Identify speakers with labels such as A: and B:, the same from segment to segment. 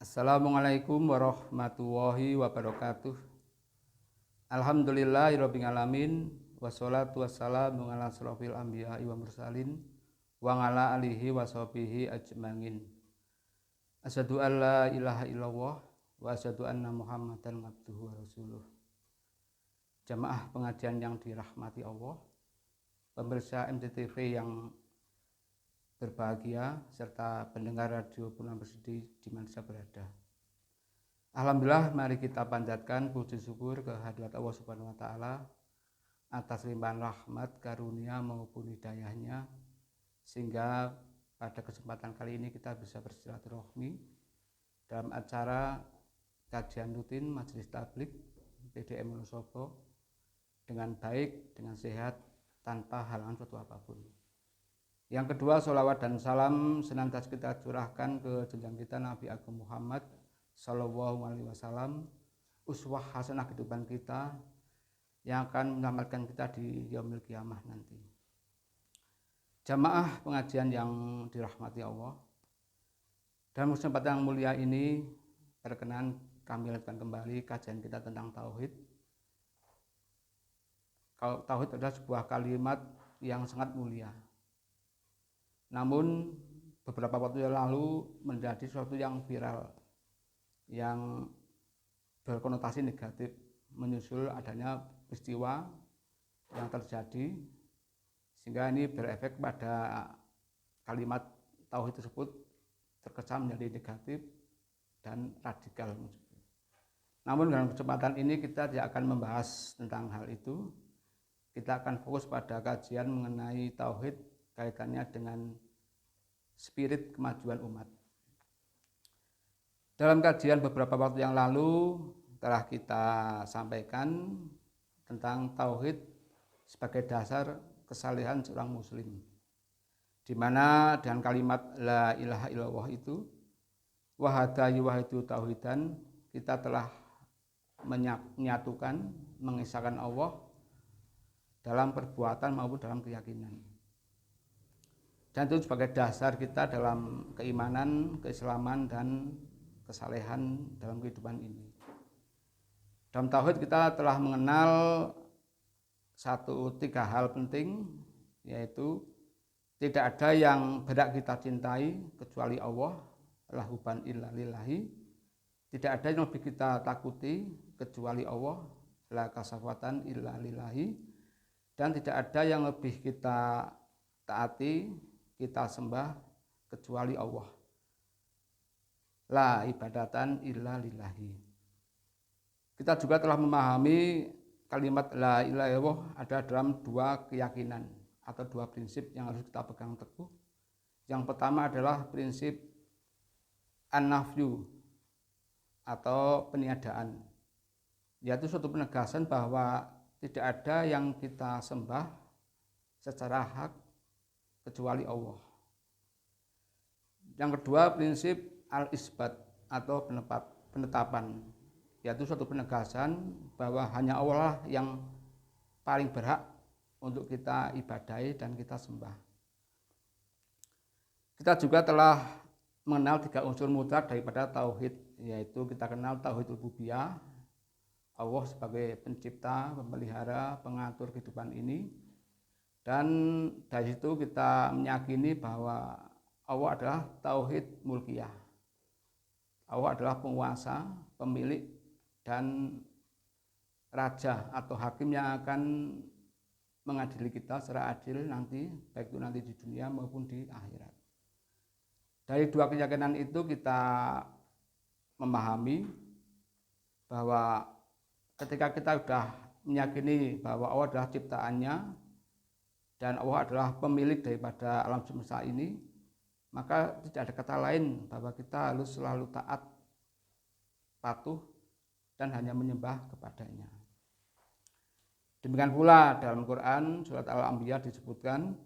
A: Assalamualaikum warahmatullahi wabarakatuh. Alhamdulillahirabbil alamin wassalatu wassalamu ala asrofil anbiya'i wa mursalin wa ala alihi wa sahbihi ajmain. Asyhadu an la ilaha illallah wa asyhadu anna Muhammadan abduhu wa rasuluh. Jamaah pengajian yang dirahmati Allah, pemirsa MTTV yang berbahagia serta pendengar radio Purnama Bersih di mana saja berada. Alhamdulillah, mari kita panjatkan puji syukur kehadirat Allah Subhanahu wa taala atas limpahan rahmat, karunia maupun hidayahnya, sehingga pada kesempatan kali ini kita bisa bersilaturahmi dalam acara kajian rutin Majelis Tabligh PDM Wonosobo dengan baik, dengan sehat, tanpa halangan suatu apapun. Yang kedua, sholawat dan salam senantiasa kita curahkan ke junjungan kita Nabi Agung Muhammad Sallallahu Alaihi Wasallam, uswah hasanah kehidupan kita yang akan menyelamatkan kita di yaumil qiyamah nanti. Jamaah pengajian yang dirahmati Allah, dalam kesempatan yang mulia ini berkenan kami lanjutkan kembali kajian kita tentang tauhid. Kalau tauhid adalah sebuah kalimat yang sangat mulia. Namun beberapa waktu yang lalu menjadi sesuatu yang viral, yang berkonotasi negatif, menyusul adanya peristiwa yang terjadi, sehingga ini berefek pada kalimat tauhid tersebut terkesan menjadi negatif dan radikal. Namun dalam kesempatan ini kita tidak akan membahas tentang hal itu. Kita akan fokus pada kajian mengenai tauhid, kaitannya dengan spirit kemajuan umat. Dalam kajian beberapa waktu yang lalu telah kita sampaikan tentang tauhid sebagai dasar kesalehan seorang muslim, di mana dengan kalimat la ilaha illallah itu wahada yuwahidu tauhidan, kita telah menyatukan, mengesahkan Allah dalam perbuatan maupun dalam keyakinan. Dan itu sebagai dasar kita dalam keimanan, keislaman, dan kesalehan dalam kehidupan ini. Dalam tauhid kita telah mengenal tiga hal penting, yaitu tidak ada yang berhak kita cintai kecuali Allah, la hubban illa lillahi. Tidak ada yang lebih kita takuti kecuali Allah, la kasafatan illa lillahi. Dan tidak ada yang lebih kita taati, kita sembah kecuali Allah, la ibadatan illa lillahi. Kita juga telah memahami kalimat la ilaha illallah ada dalam dua keyakinan atau dua prinsip yang harus kita pegang teguh. Yang pertama adalah prinsip an-nafyu atau peniadaan, yaitu suatu penegasan bahwa tidak ada yang kita sembah secara hak kecuali Allah. Yang kedua, prinsip al-isbat atau penetapan, yaitu suatu penegasan bahwa hanya Allah yang paling berhak untuk kita ibadahi dan kita sembah. Kita juga telah mengenal tiga unsur mutlak daripada tauhid, yaitu kita kenal tauhid rububiyah, Allah sebagai pencipta, pemelihara, pengatur kehidupan ini. Dan dari situ kita meyakini bahwa Allah adalah tauhid mulkiyah. Allah adalah penguasa, pemilik, dan raja atau hakim yang akan mengadili kita secara adil nanti, baik itu nanti di dunia maupun di akhirat. Dari dua keyakinan itu kita memahami bahwa ketika kita sudah meyakini bahwa Allah adalah ciptaannya dan Allah adalah pemilik daripada alam semesta ini, maka tidak ada kata lain bahwa kita harus selalu taat, patuh, dan hanya menyembah kepadanya. Demikian pula dalam Quran surat Al-Anbiya disebutkan,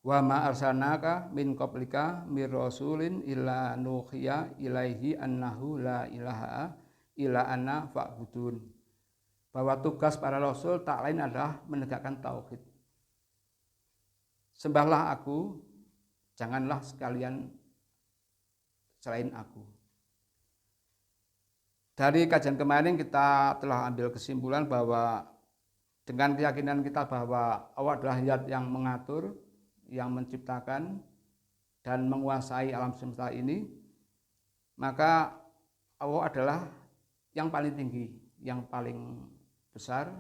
A: wa ma arsalnaka min qablika mir rasulin illa nuhiya ilaihi annahu la ilaha illa ana fa'budun. Bahwa tugas para rasul tak lain adalah menegakkan tauhid. Sembahlah aku, janganlah sekalian selain aku. Dari kajian kemarin kita telah ambil kesimpulan bahwa dengan keyakinan kita bahwa Allah adalah Zat yang mengatur, yang menciptakan dan menguasai alam semesta ini, maka Allah adalah yang paling tinggi, yang paling besar,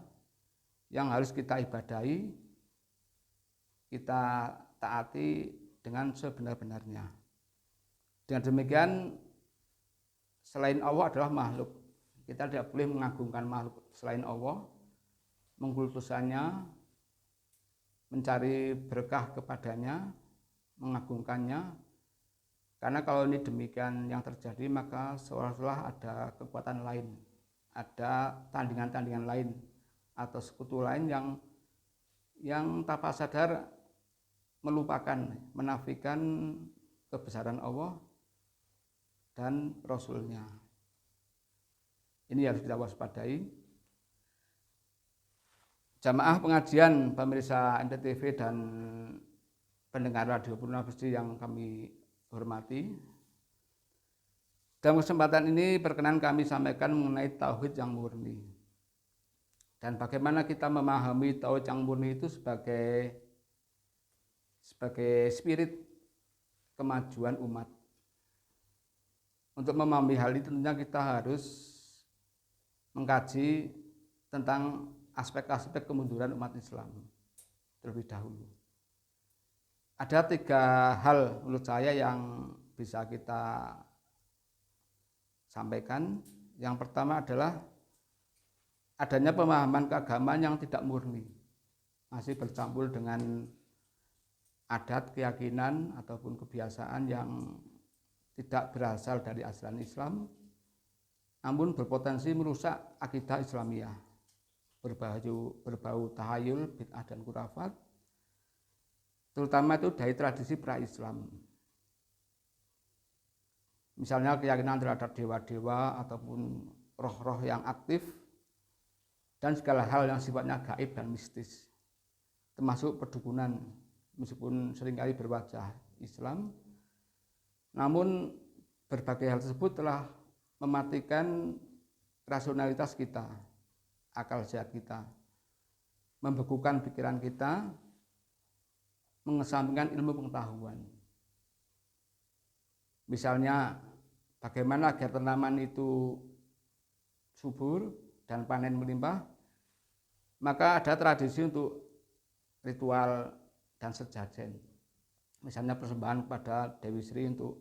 A: yang harus kita ibadahi, kita taati dengan sebenar-benarnya. Dengan demikian, selain Allah adalah makhluk. Kita tidak boleh mengagungkan makhluk selain Allah, mengkultusannya, mencari berkah kepadanya, mengagungkannya. Karena kalau ini demikian yang terjadi, maka seolah-olah ada kekuatan lain, ada tandingan-tandingan lain atau sekutu lain yang tanpa sadar melupakan, menafikan kebesaran Allah dan Rasul-Nya. Ini harus kita waspadai. Jamaah pengajian pemirsa NTTV dan pendengar Radio Purna Bekti yang kami hormati. Dalam kesempatan ini berkenan kami sampaikan mengenai tauhid yang murni. Dan bagaimana kita memahami tauhid yang murni itu sebagai spirit kemajuan umat. Untuk memahami hal ini tentunya kita harus mengkaji tentang aspek-aspek kemunduran umat Islam terlebih dahulu. Ada 3 hal menurut saya yang bisa kita sampaikan. Yang pertama adalah adanya pemahaman keagamaan yang tidak murni, masih bercampur dengan adat, keyakinan, ataupun kebiasaan yang tidak berasal dari ajaran Islam, namun berpotensi merusak akidah Islamiyah, berbau tahayul, bid'ah dan khurafat, terutama itu dari tradisi pra-Islam. Misalnya keyakinan terhadap dewa-dewa ataupun roh-roh yang aktif dan segala hal yang sifatnya gaib dan mistis, termasuk perdukunan, meskipun seringkali berwajah Islam, namun berbagai hal tersebut telah mematikan rasionalitas kita, akal sehat kita, membekukan pikiran kita, mengesampingkan ilmu pengetahuan. Misalnya, bagaimana agar tanaman itu subur dan panen melimpah, maka ada tradisi untuk ritual dan sejajen. Misalnya persembahan kepada Dewi Sri untuk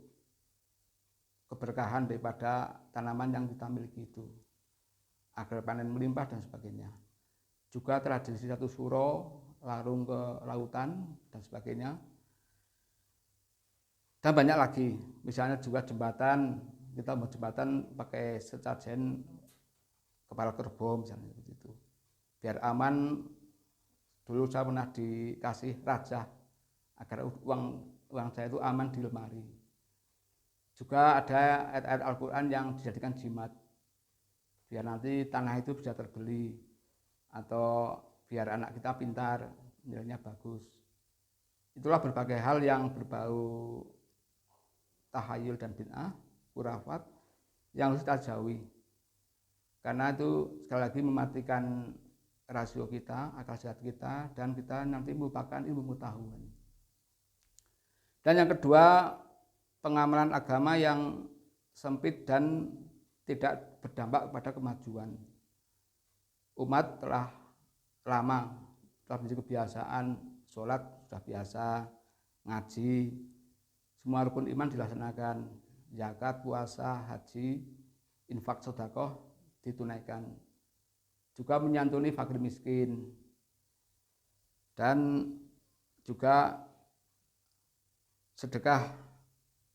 A: keberkahan daripada tanaman yang kita miliki itu, agar panen melimpah dan sebagainya. Juga tradisi satu suro, larung ke lautan dan sebagainya. Dan banyak lagi, misalnya juga jembatan, kita mau jembatan pakai sesajen kepala kerbau misalnya begitu. Biar aman, dulu saya pernah dikasih raja agar uang saya itu aman di lemari. Juga ada ayat-ayat Al-Quran yang dijadikan jimat, biar nanti tanah itu bisa terbeli, atau biar anak kita pintar, nilainya bagus. Itulah berbagai hal yang berbau tahayul dan bid'ah, khurafat, yang harus kita jauhi. Karena itu sekali lagi mematikan rasio kita, akal sehat kita, dan kita nanti melupakan ilmu pengetahuan. Dan yang kedua, pengamalan agama yang sempit dan tidak berdampak kepada kemajuan. Umat telah lama telah menjadi kebiasaan sholat sudah biasa, ngaji, semua rukun iman dilaksanakan, zakat, puasa, haji, infak, sedekah ditunaikan, juga menyantuni fakir miskin, dan juga sedekah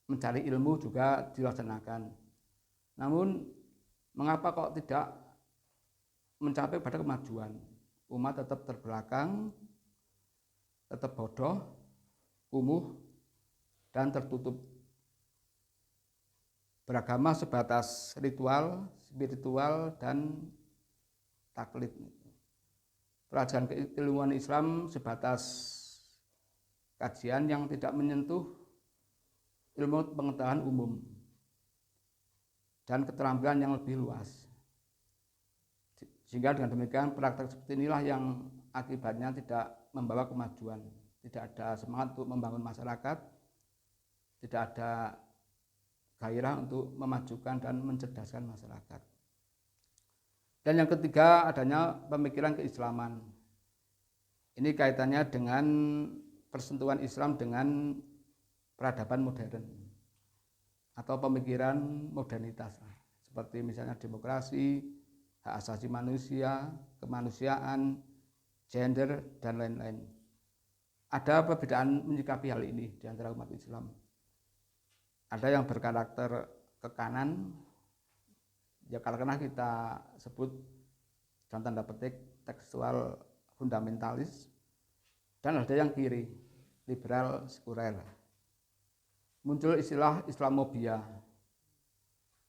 A: mencari ilmu juga dilaksanakan. Namun mengapa kok tidak mencapai pada kemajuan? Umat tetap terbelakang, tetap bodoh, kumuh, dan tertutup. Beragama sebatas ritual, spiritual, dan taklid. Pelajaran keilmuan Islam sebatas kajian yang tidak menyentuh ilmu pengetahuan umum. dan keterampilan yang lebih luas. Sehingga dengan demikian praktek seperti inilah yang akibatnya tidak membawa kemajuan, tidak ada semangat untuk membangun masyarakat, tidak ada gairah untuk memajukan dan mencerdaskan masyarakat. Dan yang ketiga, adanya pemikiran keislaman. Ini kaitannya dengan persentuhan Islam dengan peradaban modern atau pemikiran modernitas, seperti misalnya demokrasi, hak asasi manusia, kemanusiaan, gender, dan lain-lain. Ada perbedaan menyikapi hal ini di antara umat Islam. Ada yang berkarakter ke kanan, ya karena kita sebut dalam tanda petik tekstual fundamentalis, dan ada yang kiri, liberal sekuler. Muncul istilah Islamofobia,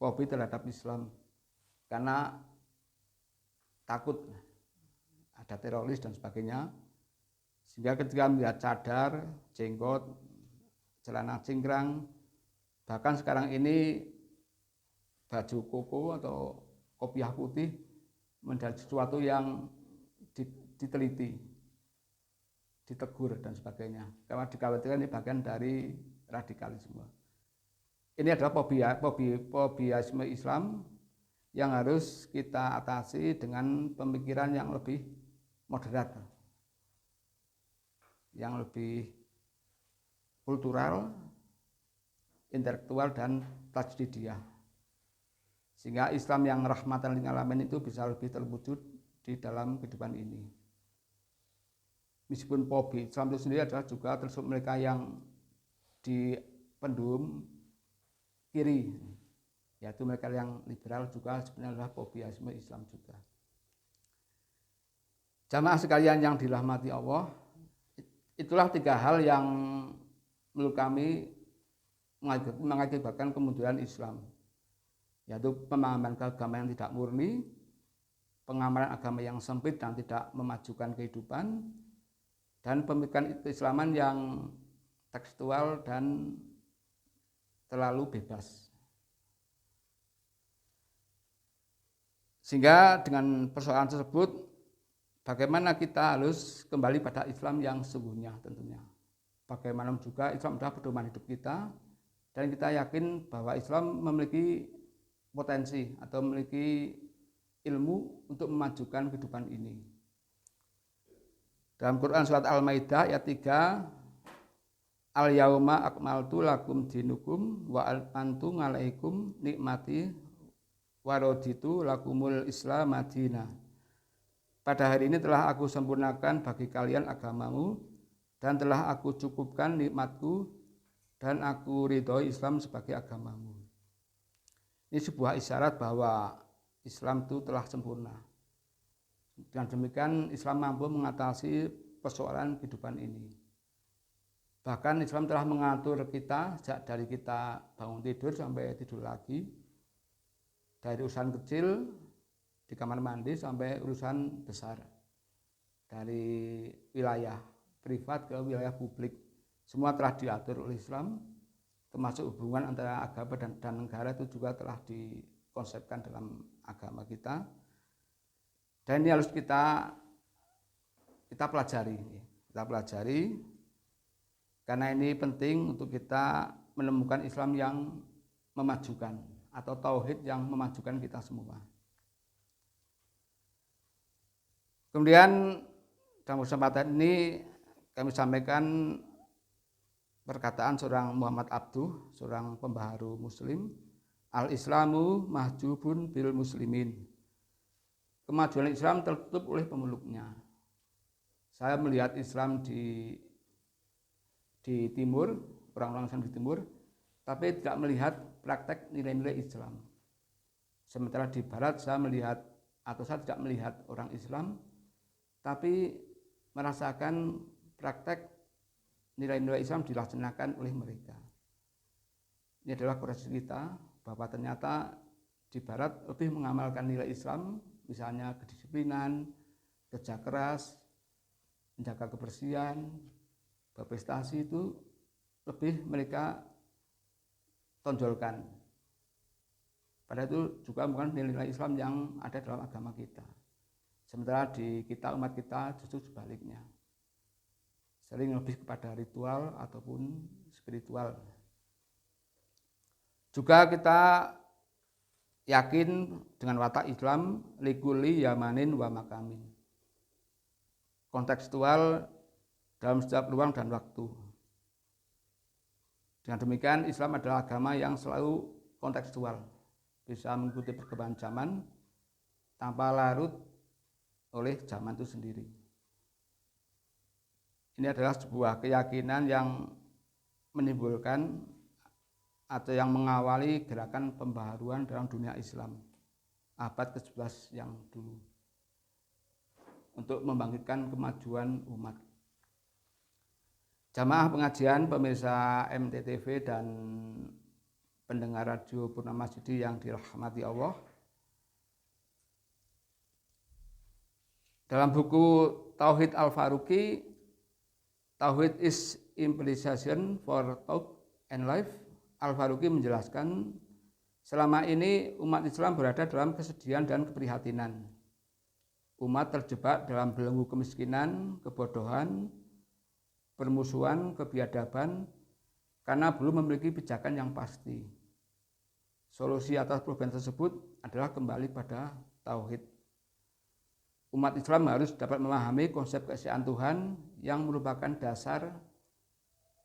A: fobi terhadap Islam, karena takut ada teroris dan sebagainya, sehingga ketika melihat cadar, jenggot, celana cingkrang, bahkan sekarang ini baju koko atau kopiah putih menjadi sesuatu yang diteliti, ditegur dan sebagainya, karena dikhawatirkan ini bagian dari radikalisme. Ini adalah fobiasme Islam yang harus kita atasi dengan pemikiran yang lebih moderat, yang lebih kultural, intelektual, dan tajdidiyah, sehingga Islam yang rahmatan lil alamin itu bisa lebih terwujud di dalam kehidupan ini. Meskipun fobi Islam itu sendiri adalah juga termasuk mereka yang di pendum kiri, yaitu mereka yang liberal juga sebenarnya adalah fobiasme Islam juga. Jamaah sekalian yang dirahmati Allah, itulah tiga hal yang menurut kami mengakibatkan kemunduran Islam, yaitu pemahaman agama yang tidak murni, pengamalan agama yang sempit dan tidak memajukan kehidupan, dan pemikiran keislaman yang tekstual dan terlalu bebas. Sehingga dengan persoalan tersebut, bagaimana kita harus kembali pada Islam yang sesungguhnya tentunya. Bagaimana juga Islam adalah pedoman hidup kita, dan kita yakin bahwa Islam memiliki potensi atau memiliki ilmu untuk memajukan kehidupan ini. Dalam Quran surat Al-Maidah ayat 3, Al-yauma akmaltu lakum dinukum wa alqantu alaikum nikmati wa raditu lakumul Islam madina. Pada hari ini telah aku sempurnakan bagi kalian agamamu, dan telah aku cukupkan nikmatku, dan aku ridhoi Islam sebagai agamamu. Ini sebuah isyarat bahwa Islam itu telah sempurna. Dengan demikian Islam mampu mengatasi persoalan kehidupan ini. Bahkan Islam telah mengatur kita sejak dari kita bangun tidur sampai tidur lagi, dari urusan kecil di kamar mandi sampai urusan besar, dari wilayah privat ke wilayah publik, semua telah diatur oleh Islam, termasuk hubungan antara agama dan negara itu juga telah dikonsepkan dalam agama kita. Dan ini harus kita pelajari, karena ini penting untuk kita menemukan Islam yang memajukan atau tauhid yang memajukan kita semua. Kemudian dalam kesempatan ini kami sampaikan perkataan seorang Muhammad Abduh, seorang pembaharu Muslim, Al-Islamu mahjubun bil muslimin. Kemajuan Islam tertutup oleh pemeluknya. Saya melihat Islam di timur, orang-orang Islam di timur, tapi tidak melihat praktek nilai-nilai Islam. Sementara di barat saya melihat, atau saya tidak melihat orang Islam, tapi merasakan praktek nilai-nilai Islam dilaksanakan oleh mereka. Ini adalah koreksi kita, bahwa ternyata di barat lebih mengamalkan nilai Islam, misalnya kedisiplinan, kerja keras, menjaga kebersihan, berprestasi, itu lebih mereka tonjolkan. Padahal itu juga bukan nilai-nilai Islam yang ada dalam agama kita. Sementara di kita, umat kita, justru sebaliknya. Sering lebih kepada ritual ataupun spiritual. Juga kita yakin dengan watak Islam, likuli yamanin wa makamin. Kontekstual dalam setiap ruang dan waktu. Dengan demikian, Islam adalah agama yang selalu kontekstual. Bisa mengikuti perkembangan zaman tanpa larut oleh zaman itu sendiri. Ini adalah sebuah keyakinan yang menimbulkan atau yang mengawali gerakan pembaharuan dalam dunia Islam abad ke-11 yang dulu untuk membangkitkan kemajuan umat. Jamaah pengajian, pemirsa MTTV dan pendengar radio Purnama Sidi yang dirahmati Allah. Dalam buku Tauhid Al-Faruqi, Tauhid is Implication for Thought and Life, Al-Faruqi menjelaskan selama ini umat Islam berada dalam kesedihan dan keprihatinan. Umat terjebak dalam belenggu kemiskinan, kebodohan, permusuhan, kebiadaban karena belum memiliki pijakan yang pasti. Solusi atas problem tersebut adalah kembali pada tauhid. Umat Islam harus dapat memahami konsep keesaan Tuhan yang merupakan dasar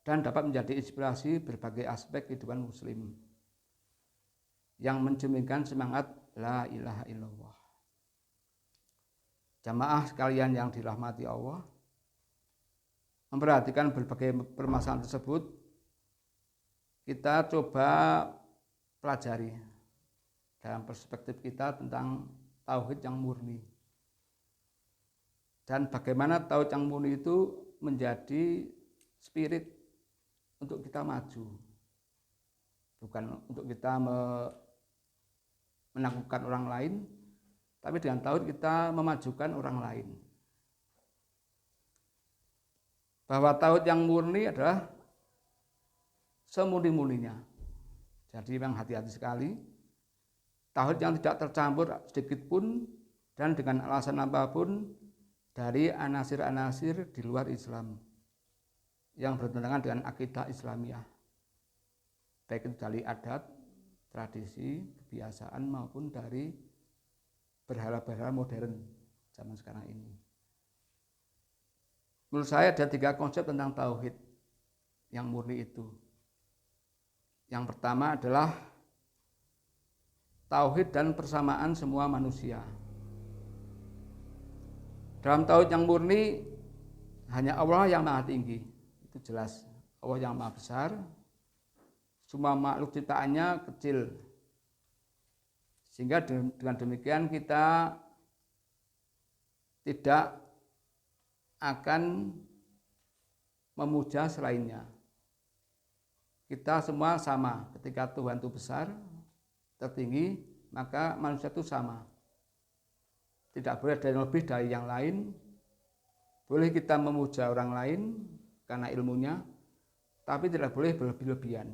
A: dan dapat menjadi inspirasi berbagai aspek kehidupan muslim yang mencerminkan semangat la ilaha illallah. Jamaah sekalian yang dirahmati Allah, memperhatikan berbagai permasalahan tersebut, kita coba pelajari dalam perspektif kita tentang tauhid yang murni. Dan bagaimana tauhid yang murni itu menjadi spirit untuk kita maju. Bukan untuk kita menaklukkan orang lain, tapi dengan tauhid kita memajukan orang lain. Bahwa tauhid yang murni adalah semurni-murninya. Jadi memang hati-hati sekali. Tauhid yang tidak tercampur sedikit pun dan dengan alasan apapun dari anasir-anasir di luar Islam yang bertentangan dengan akidah Islamiyah. Baik itu dari adat, tradisi, kebiasaan maupun dari berhala-berhala modern zaman sekarang ini. Menurut saya ada 3 konsep tentang tauhid yang murni itu. Yang pertama adalah tauhid dan persamaan semua manusia. Dalam tauhid yang murni hanya Allah yang maha tinggi, itu jelas. Allah yang maha besar, semua makhluk ciptaannya kecil. Sehingga dengan demikian kita tidak akan memuja selainnya. Kita semua sama. Ketika Tuhan itu besar, tertinggi, maka manusia itu sama. Tidak boleh ada yang lebih dari yang lain. Boleh kita memuja orang lain karena ilmunya, tapi tidak boleh berlebih-lebihan.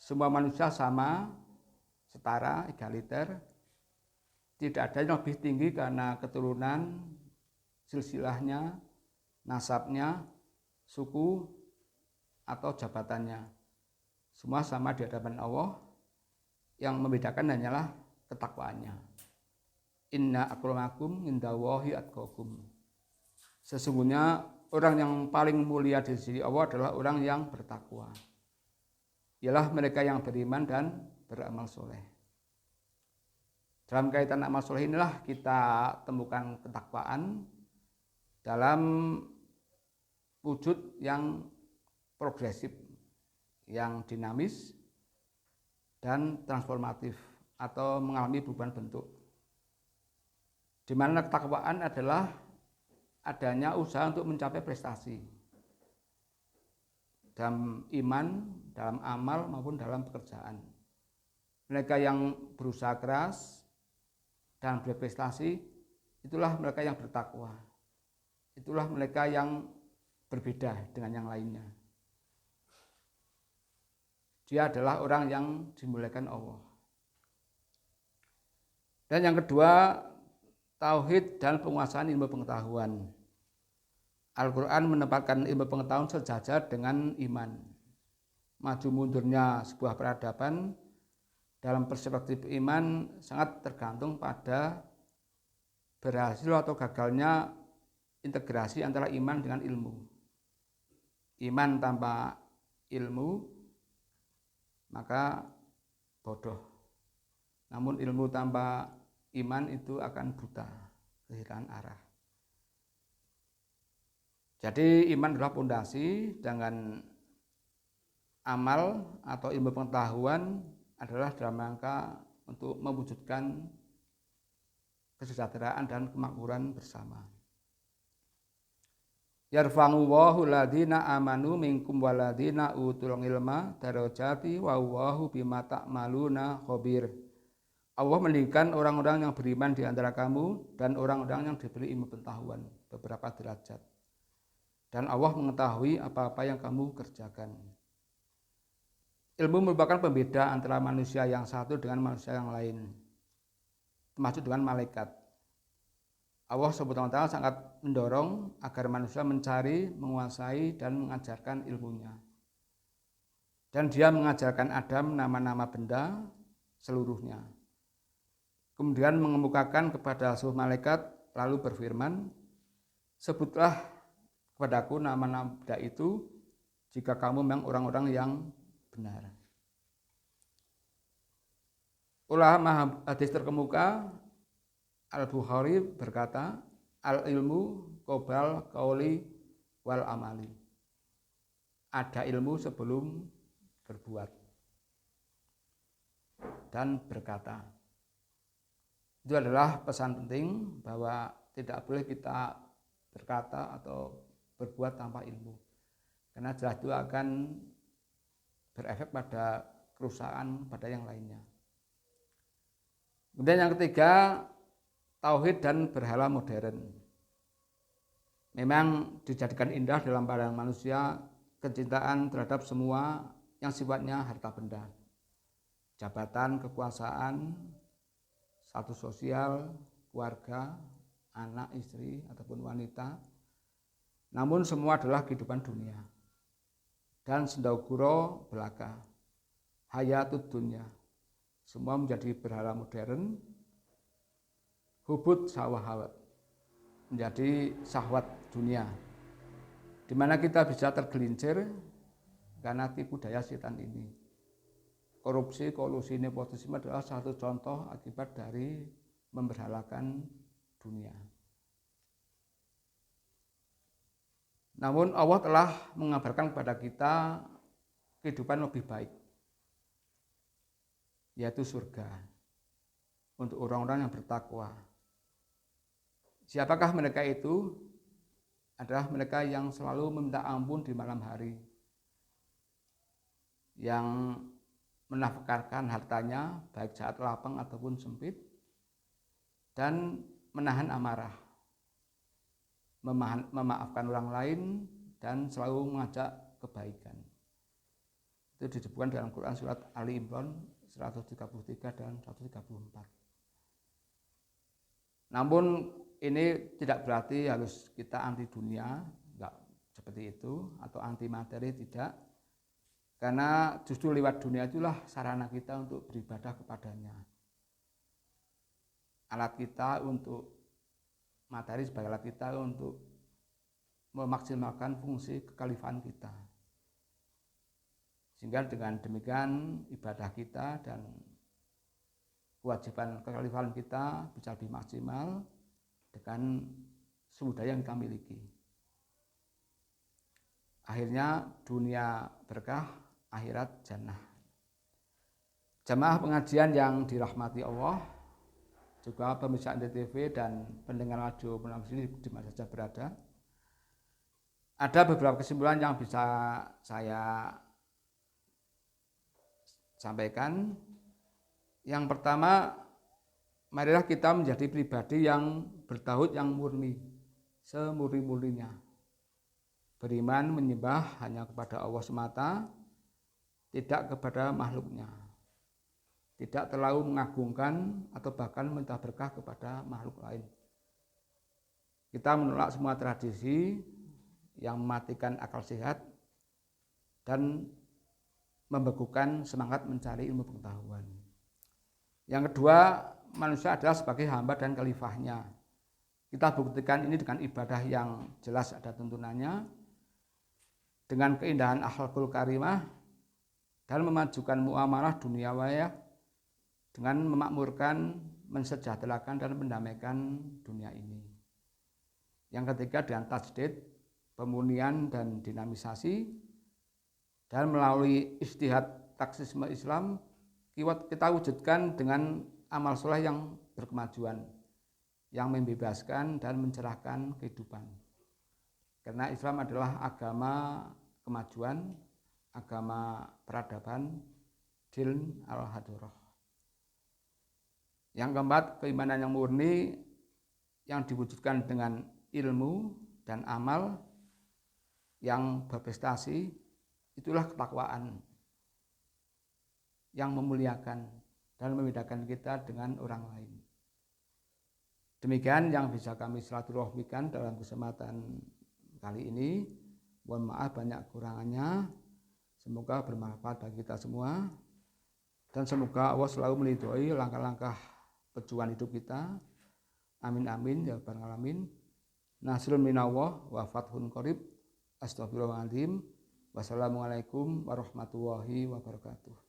A: Semua manusia sama, setara, egaliter. Tidak ada yang lebih tinggi karena keturunan, silsilahnya, nasabnya, suku, atau jabatannya. Semua sama di hadapan Allah. Yang membedakan hanyalah ketakwaannya. Inna akramakum indallahi atqakum. Sesungguhnya orang yang paling mulia di sisi Allah adalah orang yang bertakwa. Ialah mereka yang beriman dan beramal soleh. Dalam kaitan amal soleh inilah kita temukan ketakwaan dalam wujud yang progresif, yang dinamis dan transformatif atau mengalami perubahan bentuk. Di mana ketakwaan adalah adanya usaha untuk mencapai prestasi dalam iman, dalam amal maupun dalam pekerjaan. Mereka yang berusaha keras dan berprestasi, itulah mereka yang bertakwa. Itulah mereka yang berbeda dengan yang lainnya. dia adalah orang yang dimuliakan Allah. Dan yang kedua, tauhid dan penguasaan ilmu pengetahuan. Al-Quran menempatkan ilmu pengetahuan sejajar dengan iman. Maju mundurnya sebuah peradaban dalam perspektif iman sangat tergantung pada berhasil atau gagalnya integrasi antara iman dengan ilmu. Iman tanpa ilmu maka bodoh. Namun ilmu tanpa iman itu akan buta, kehilangan arah. Jadi iman adalah pondasi, dengan amal atau ilmu pengetahuan adalah dalam rangka untuk mewujudkan kesejahteraan dan kemakmuran bersama. Yarfa'u Allahu alladziina aamanu minkum walladziina utul ilma darajati wa Allahu bima ta'maluna khabir. Allah meninggikan orang-orang yang beriman di antara kamu dan orang-orang yang diberi ilmu pengetahuan beberapa derajat. Dan Allah mengetahui apa-apa yang kamu kerjakan. Ilmu merupakan pembeda antara manusia yang satu dengan manusia yang lain, termasuk dengan malaikat. Allah SWT sangat mendorong agar manusia mencari, menguasai, dan mengajarkan ilmunya. Dan dia mengajarkan Adam nama-nama benda seluruhnya. Kemudian mengemukakan kepada seluruh malaikat, lalu berfirman, sebutlah kepadaku nama-nama benda itu, jika kamu memang orang-orang yang benar. Ulama hadis terkemuka Al-Bukhari berkata, al-ilmu qobal qauli wal amali. Ada ilmu sebelum berbuat dan berkata. Itu adalah pesan penting bahwa tidak boleh kita berkata atau berbuat tanpa ilmu. Karena jelas itu akan berefek pada kerusakan pada yang lainnya. Kemudian yang ketiga, tauhid dan berhala modern. Memang dijadikan indah dalam pandangan manusia kecintaan terhadap semua yang sifatnya harta benda, jabatan, kekuasaan, status sosial, keluarga, anak, istri, ataupun wanita. Namun semua adalah kehidupan dunia. Dan sendauguro belaka, hayatud dunya. Semua menjadi berhala modern, hubud syahwat, menjadi syahwat dunia, di mana kita bisa tergelincir karena tipu daya setan ini. Korupsi, kolusi, nepotisme adalah satu contoh akibat dari memberhalakan dunia. Namun Allah telah mengabarkan kepada kita kehidupan lebih baik, yaitu surga untuk orang-orang yang bertakwa. Siapakah mereka itu? Adalah mereka yang selalu meminta ampun di malam hari, yang menafkahkan hartanya baik saat lapang ataupun sempit, dan menahan amarah, memaafkan orang lain, dan selalu mengajak kebaikan. Itu disebutkan dalam Quran surat Ali Imran 133 dan 134. Namun ini tidak berarti harus kita anti dunia, enggak seperti itu, atau anti materi, tidak. Karena justru lewat dunia itulah sarana kita untuk beribadah kepadanya. Alat kita untuk materi sebagai alat kita untuk memaksimalkan fungsi kekhalifahan kita. Sehingga dengan demikian ibadah kita dan kewajiban kekhalifahan kita bisa lebih maksimal dengan sumber daya yang kita miliki. Akhirnya dunia berkah, akhirat jannah. Jamaah pengajian yang dirahmati Allah, juga pemirsa NTV dan pendengar radio Menang sini di mana saja berada. Ada beberapa kesimpulan yang bisa saya sampaikan. Yang pertama, marilah kita menjadi pribadi yang bertauhid yang murni, semurni-murninya. Beriman menyembah hanya kepada Allah semata, tidak kepada makhluknya. Tidak terlalu mengagungkan atau bahkan minta berkah kepada makhluk lain. Kita menolak semua tradisi yang mematikan akal sehat dan membekukan semangat mencari ilmu pengetahuan. Yang kedua, manusia adalah sebagai hamba dan khalifahnya. Kita buktikan ini dengan ibadah yang jelas ada tuntunannya, dengan keindahan akhlakul karimah, dan memajukan muamalah duniawiyah dengan memakmurkan, mensejahterakan, dan mendamaikan dunia ini. Yang ketiga dengan tajdid, pemurnian dan dinamisasi, dan melalui ijtihad taksisme Islam kita wujudkan dengan amal soleh yang berkemajuan, yang membebaskan dan mencerahkan kehidupan. Karena Islam adalah agama kemajuan, agama peradaban, din al-hadurah. Yang keempat, keimanan yang murni yang diwujudkan dengan ilmu dan amal yang berprestasi, itulah ketakwaan yang memuliakan dan membedakan kita dengan orang lain. Demikian yang bisa kami silaturahmikan dalam kesempatan kali ini. Mohon maaf banyak kurangannya. Semoga bermanfaat bagi kita semua. Dan semoga Allah selalu meridhoi langkah-langkah perjuangan hidup kita. Amin amin ya rabbal alamin. Nasrun minallah wa fathun qarib. Astagfirullahaladzim. Wassalamualaikum warahmatullahi wabarakatuh.